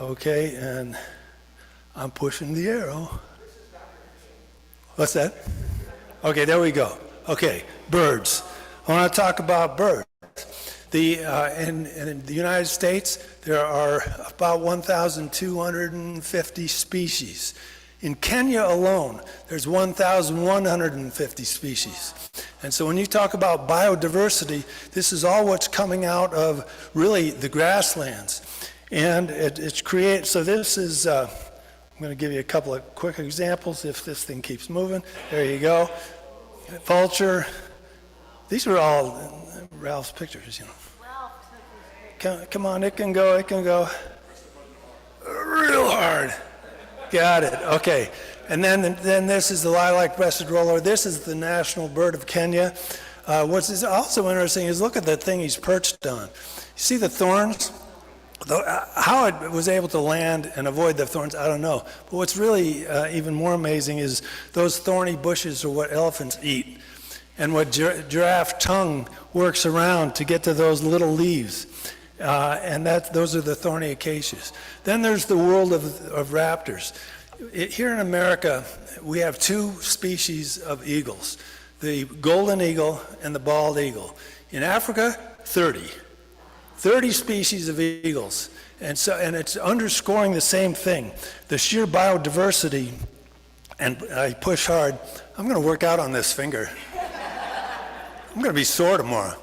[SPEAKER 18] Okay, and I'm pushing the arrow. What's that? Okay, there we go. Okay, birds. I want to talk about birds. In the United States, there are about 1,250 species. In Kenya alone, there's 1,150 species. And so when you talk about biodiversity, this is all what's coming out of really the grasslands. And it's created, so this is, I'm going to give you a couple of quick examples if this thing keeps moving. There you go. Vulture. These are all Ralph's pictures, you know. Come on, it can go real hard. Got it, okay. And then this is the lilac-breasted roller. This is the national bird of Kenya. What's also interesting is look at the thing he's perched on. You see the thorns? How it was able to land and avoid the thorns, I don't know. But what's really even more amazing is those thorny bushes are what elephants eat. And what giraffe tongue works around to get to those little leaves. And those are the thorny acacias. Then there's the world of raptors. Here in America, we have two species of eagles, the golden eagle and the bald eagle. In Africa, 30 species of eagles. And it's underscoring the same thing, the sheer biodiversity. And I push hard. I'm going to work out on this finger. I'm going to be sore tomorrow.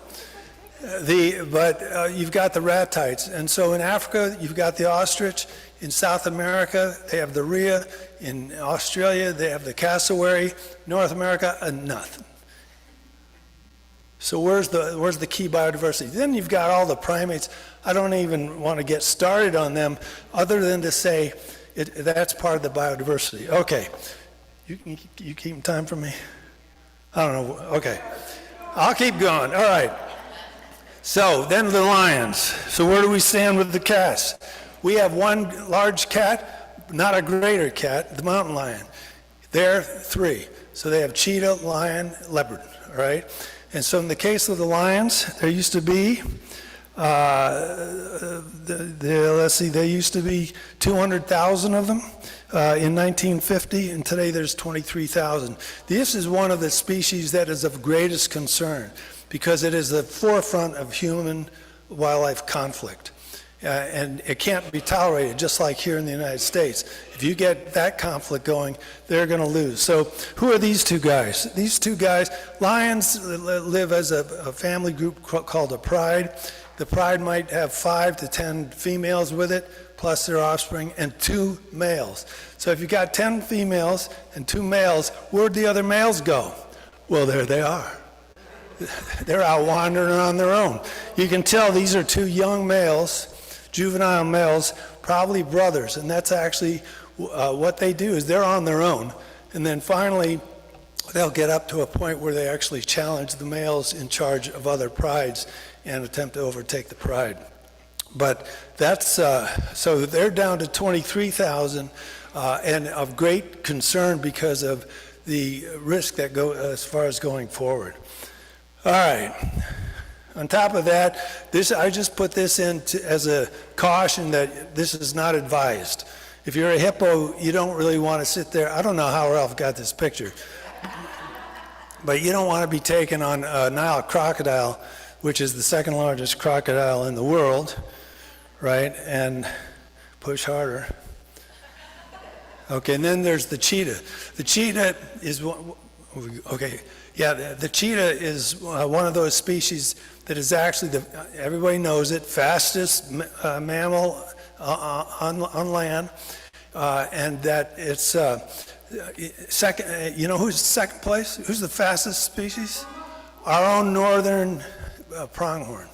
[SPEAKER 18] But you've got the ratites. And so in Africa, you've got the ostrich. In South America, they have the rhea. In Australia, they have the cassowary. North America, nothing. So where's the key biodiversity? Then you've got all the primates. I don't even want to get started on them other than to say that's part of the biodiversity. Okay. You keeping time for me? I don't know. Okay. I'll keep going. All right. So then the lions. So where do we stand with the cats? We have one large cat, not a greater cat, the mountain lion. They're 3. So they have cheetah, lion, leopard, all right? And so in the case of the lions, there used to be, there used to be 200,000 of them in 1950, and today there's 23,000. This is one of the species that is of greatest concern because it is the forefront of human-wildlife conflict. And it can't be tolerated, just like here in the United States. If you get that conflict going, they're going to lose. So who are these two guys? These two guys, lions live as a family group called a pride. The pride might have 5 to 10 females with it, plus their offspring, and 2 males. So if you got 10 females and 2 males, where'd the other males go? Well, there they are. They're out wandering on their own. You can tell these are 2 young males, juvenile males, probably brothers, and that's actually what they do is they're on their own. And then finally, they'll get up to a point where they actually challenge the males in charge of other prides and attempt to overtake the pride. But that's, so they're down to 23,000 and of great concern because of the risk that go as far as going forward. All right. On top of that, I just put this in as a caution that this is not advised. If you're a hippo, you don't really want to sit there. I don't know how Ralph got this picture, but you don't want to be taken on a Nile crocodile, which is the 2nd largest crocodile in the world, right? And push harder. Okay, and then there's the cheetah. The cheetah is, okay, yeah, the cheetah is one of those species that is actually, everybody knows it, fastest mammal on land, and that it's second, you know who's second place? Who's the fastest species? Our own northern pronghorn.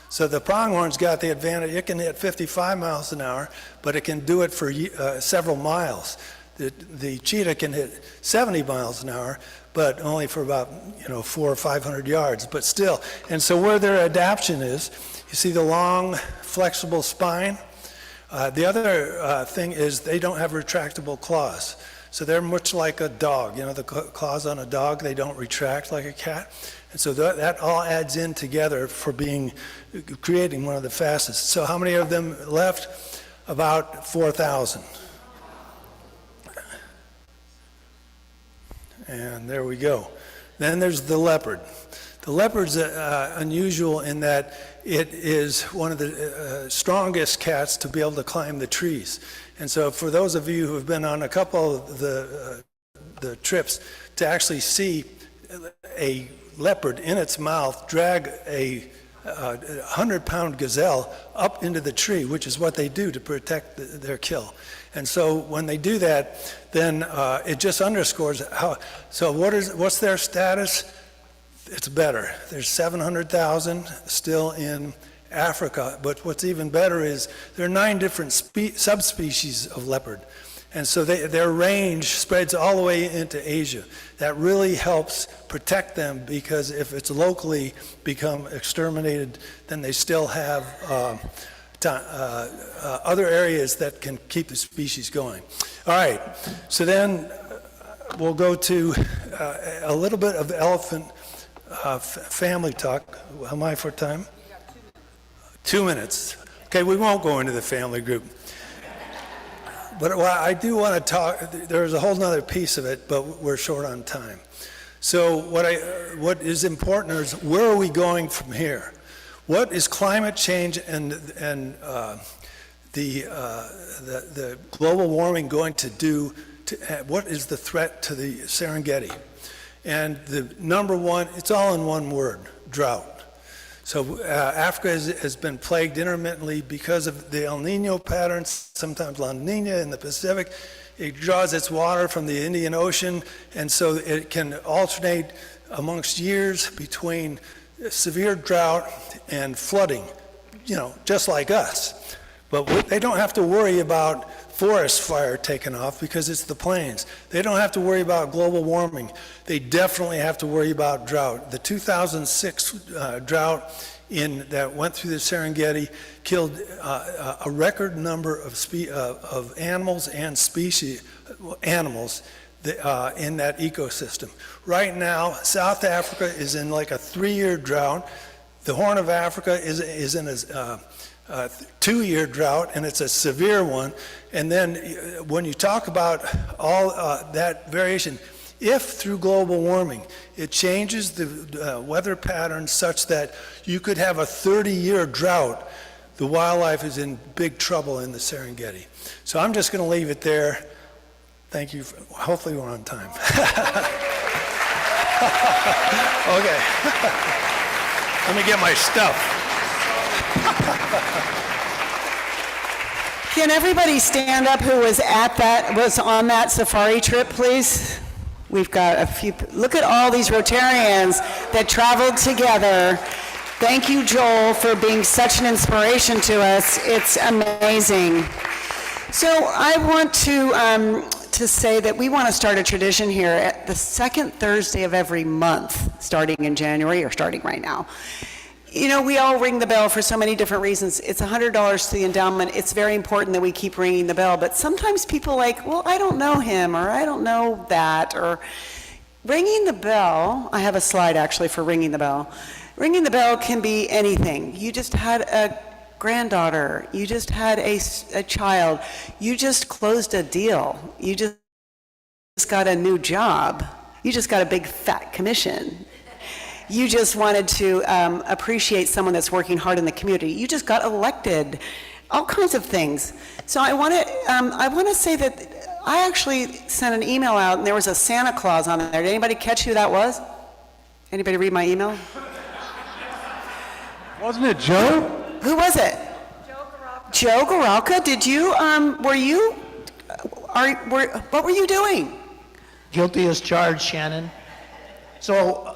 [SPEAKER 18] So the pronghorn's got the advantage, it can hit 55 miles an hour, but it can do it for several miles. The cheetah can hit 70 miles an hour, but only for about 400 or 500 yards, but still. And so where their adaptation is, you see the long, flexible spine. The other thing is they don't have retractable claws. So they're much like a dog. You know, the claws on a dog, they don't retract like a cat. And so that all adds in together for creating one of the fastest. So how many of them left? About 4,000. And there we go. Then there's the leopard. The leopard's unusual in that it is one of the strongest cats to be able to climb the trees. And so for those of you who have been on a couple of the trips, to actually see a leopard in its mouth drag a 100-pound gazelle up into the tree, which is what they do to protect their kill. And so when they do that, then it just underscores how. So what's their status? It's better. There's 700,000 still in Africa, but what's even better is there are 9 different subspecies of leopard. And so their range spreads all the way into Asia. That really helps protect them, because if it's locally become exterminated, then they still have other areas that can keep the species going. All right, so then we'll go to a little bit of elephant family talk. How am I for time? 2 minutes. Okay, we won't go into the family group. But I do want to talk, there's a whole nother piece of it, but we're short on time. So what is important is, where are we going from here? What is climate change and the global warming going to do? What is the threat to the Serengeti? And the number one, it's all in one word: drought. So Africa has been plagued intermittently because of the El Nino patterns, sometimes La Nina in the Pacific. It draws its water from the Indian Ocean, and so it can alternate amongst years between severe drought and flooding, you know, just like us. But they don't have to worry about forest fire taking off because it's the plains. They don't have to worry about global warming. They definitely have to worry about drought. The 2006 drought that went through the Serengeti killed a record number of animals and species, in that ecosystem. Right now, South Africa is in like a 3-year drought. The Horn of Africa is in a 2-year drought, and it's a severe one. And then when you talk about all that variation, if through global warming it changes the weather patterns such that you could have a 30-year drought, the wildlife is in big trouble in the Serengeti. So I'm just going to leave it there. Thank you. Hopefully we're on time. Okay. Let me get my stuff.
[SPEAKER 1] Can everybody stand up who was on that safari trip, please? We've got a few. Look at all these Rotarians that traveled together. Thank you, Joel, for being such an inspiration to us. It's amazing. So I want to say that we want to start a tradition here at the second Thursday of every month, starting in January, or starting right now. You know, we all ring the bell for so many different reasons. It's $100 to the endowment. It's very important that we keep ringing the bell, but sometimes people like, well, I don't know him, or I don't know that, or ringing the bell. I have a slide actually for ringing the bell. Ringing the bell can be anything. You just had a granddaughter, you just had a child, you just closed a deal, you just got a new job, you just got a big fat commission. You just wanted to appreciate someone that's working hard in the community. You just got elected. All kinds of things. So I want to say that I actually sent an email out, and there was a Santa Claus on there. Did anybody catch who that was? Anybody read my email?
[SPEAKER 2] Wasn't it Joe?
[SPEAKER 1] Who was it? Joe Garalka. Did you? What were you doing?
[SPEAKER 4] Guilty as charged, Shannon. So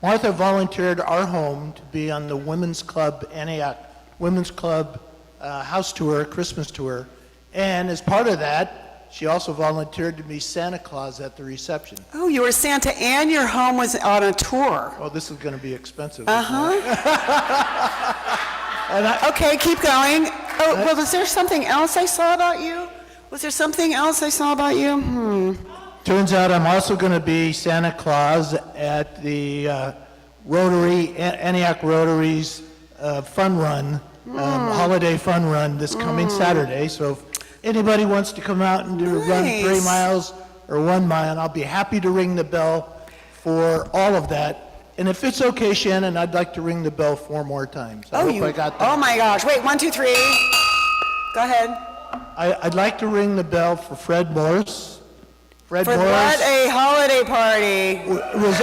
[SPEAKER 4] Martha volunteered our home to be on the Women's Club Antioch Women's Club house tour, Christmas tour, and as part of that, she also volunteered to be Santa Claus at the reception.
[SPEAKER 1] Oh, you were Santa, and your home was on a tour.
[SPEAKER 4] Oh, this is going to be expensive.
[SPEAKER 1] Okay, keep going. Oh, well, is there something else I saw about you? Was there something else I saw about you?
[SPEAKER 4] Turns out I'm also going to be Santa Claus at the Antioch Rotary's fun run, holiday fun run this coming Saturday. So if anybody wants to come out and run 3 miles or 1 mile, I'll be happy to ring the bell for all of that. And if it's okay, Shannon, I'd like to ring the bell 4 more times. I hope I got that.
[SPEAKER 1] Oh my gosh, wait, 1, 2, 3. Go ahead.
[SPEAKER 4] I'd like to ring the bell for Fred Morris. Fred
[SPEAKER 1] For
[SPEAKER 4] Morris.
[SPEAKER 1] what a holiday party.
[SPEAKER 4] Was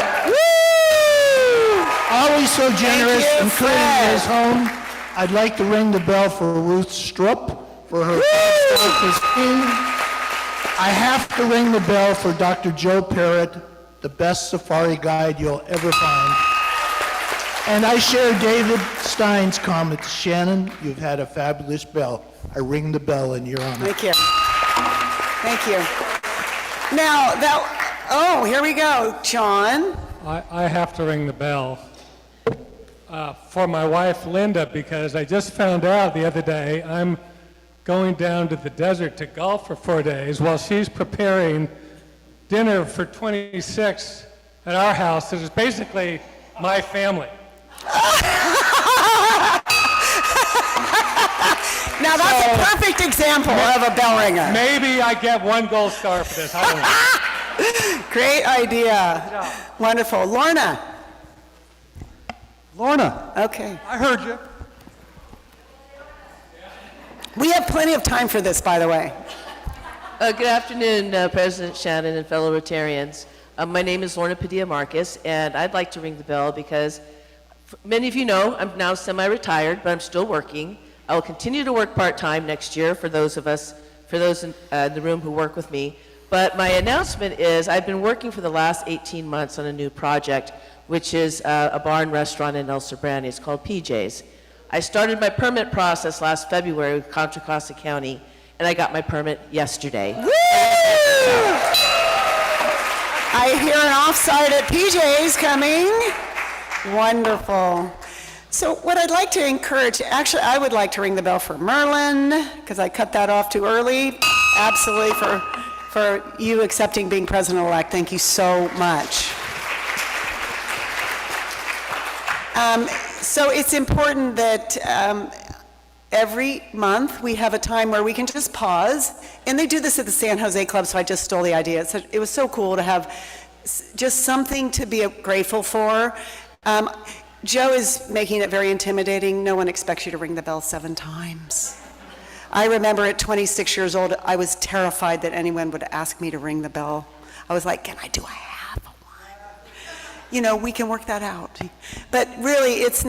[SPEAKER 4] always so generous, including his home. I'd like to ring the bell for Ruth Strupp for her Christine. I have to ring the bell for Dr. Joel Parrott, the best safari guide you'll ever find. And I share David Stein's comments. Shannon, you've had a fabulous bell. I ring the bell in your honor.
[SPEAKER 1] Thank you. Thank you. Now, here we go. John?
[SPEAKER 19] I have to ring the bell for my wife, Linda, because I just found out the other day I'm going down to the desert to golf for 4 days while she's preparing dinner for 26 at our house. This is basically my family.
[SPEAKER 1] Now that's a perfect example of a bell ringer.
[SPEAKER 19] Maybe I get 1 gold star for this. I don't know.
[SPEAKER 1] Great idea. Wonderful. Lorna. Okay.
[SPEAKER 20] I heard you.
[SPEAKER 1] We have plenty of time for this, by the way.
[SPEAKER 21] Good afternoon, President Shannon and fellow Rotarians. My name is Lorna Padilla Marcus, and I'd like to ring the bell because many of you know I'm now semi-retired, but I'm still working. I will continue to work part-time next year for those in the room who work with me. But my announcement is I've been working for the last 18 months on a new project, which is a bar and restaurant in El Sobrante. It's called PJ's. I started my permit process last February with Contra Costa County, and I got my permit yesterday.
[SPEAKER 1] Woo! I hear an offsite at PJ's coming. Wonderful. So what I'd like to encourage, actually I would like to ring the bell for Merlin, because I cut that off too early. Absolutely for you accepting being president-elect. Thank you so much. So it's important that every month we have a time where we can just pause, and they do this at the San Jose Club, so I just stole the idea. It was so cool to have just something to be grateful for. Joe is making it very intimidating. No one expects you to ring the bell 7 times. I remember at 26 years old, I was terrified that anyone would ask me to ring the bell. I was like, can I do a half a one? You know, we can work that out. But really, it's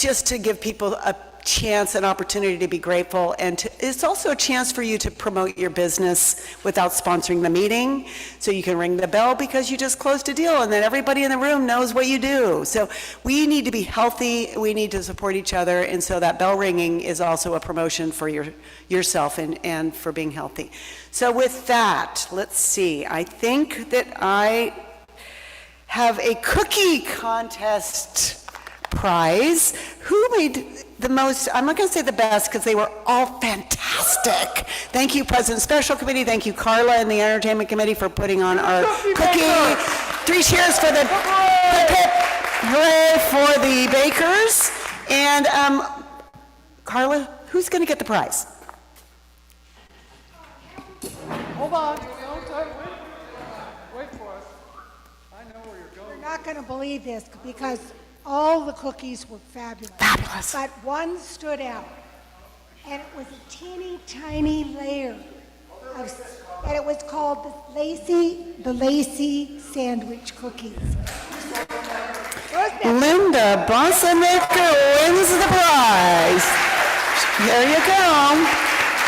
[SPEAKER 1] just to give people a chance, an opportunity to be grateful, and it's also a chance for you to promote your business without sponsoring the meeting. So you can ring the bell because you just closed a deal, and then everybody in the room knows what you do. So we need to be healthy, we need to support each other, and so that bell ringing is also a promotion for yourself and for being healthy. So with that, let's see, I think that I have a cookie contest prize. Who made the most? I'm not going to say the best because they were all fantastic. Thank you, President Special Committee. Thank you, Carla and the Entertainment Committee for putting on our cookie. 3 cheers for the hooray for the bakers. And Carla, who's going to get the prize?
[SPEAKER 6] Hold on. Wait for us. I know where you're going. You're not going to believe this because all the cookies were fabulous. Fabulous. But one stood out, and it was a teeny tiny layer and it was called the Lacy sandwich cookies.
[SPEAKER 1] Linda Bossemaker wins the prize. There you go.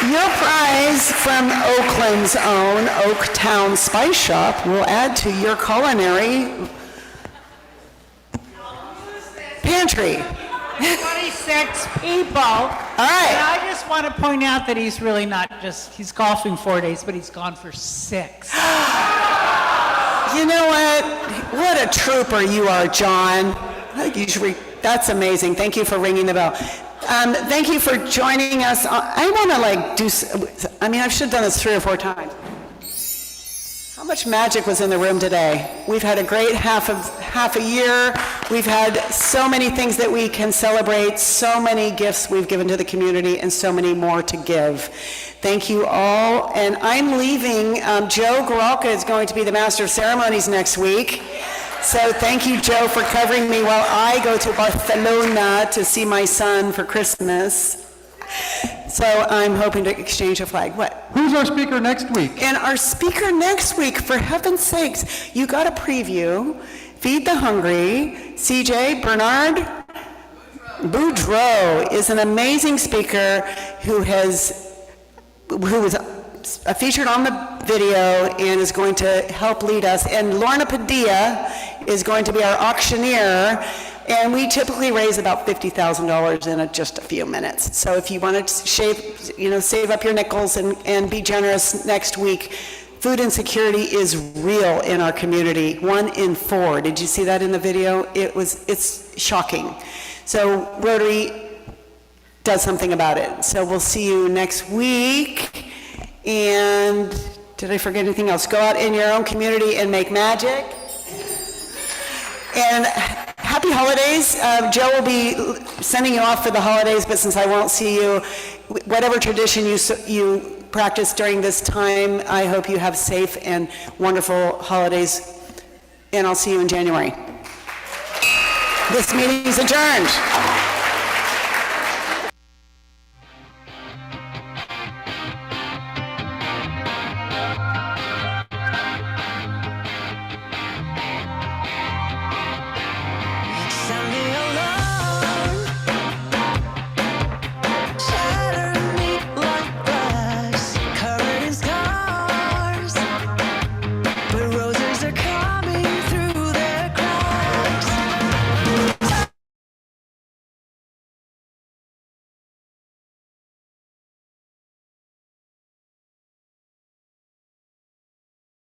[SPEAKER 1] Your prize from Oakland's own Oaktown Spice Shop will add to your culinary pantry.
[SPEAKER 22] 26 people. All
[SPEAKER 1] right.
[SPEAKER 22] And I just want to point out that he's really not he's golfing 4 days, but he's gone for 6.
[SPEAKER 1] You know what? What a trooper you are, John. That's amazing. Thank you for ringing the bell. Thank you for joining us. I want to I should have done this 3 or 4 times. How much magic was in the room today? We've had a great half a year. We've had so many things that we can celebrate, so many gifts we've given to the community, and so many more to give. Thank you all. And I'm leaving. Joe Goralka is going to be the Master of Ceremonies next week. So thank you, Joe, for covering me while I go to Barcelona to see my son for Christmas. So I'm hoping to exchange a flag. What?
[SPEAKER 2] Who's our speaker next week?
[SPEAKER 1] And our speaker next week, for heaven's sakes, you got a preview. Feed the Hungry. CJ Bernard Boudreau is an amazing speaker who was featured on the video and is going to help lead us. And Lorna Padilla is going to be our auctioneer. And we typically raise about $50,000 in just a few minutes. So if you want to save up your nickels and be generous next week, food insecurity is real in our community. 1 in 4. Did you see that in the video? It's shocking. So Rotary does something about it. So we'll see you next week. And did I forget anything else? Go out in your own community and make magic. And happy holidays. Joe will be sending you off for the holidays, but since I won't see you, whatever tradition you practice during this time, I hope you have safe and wonderful holidays, and I'll see you in January. This meeting is adjourned.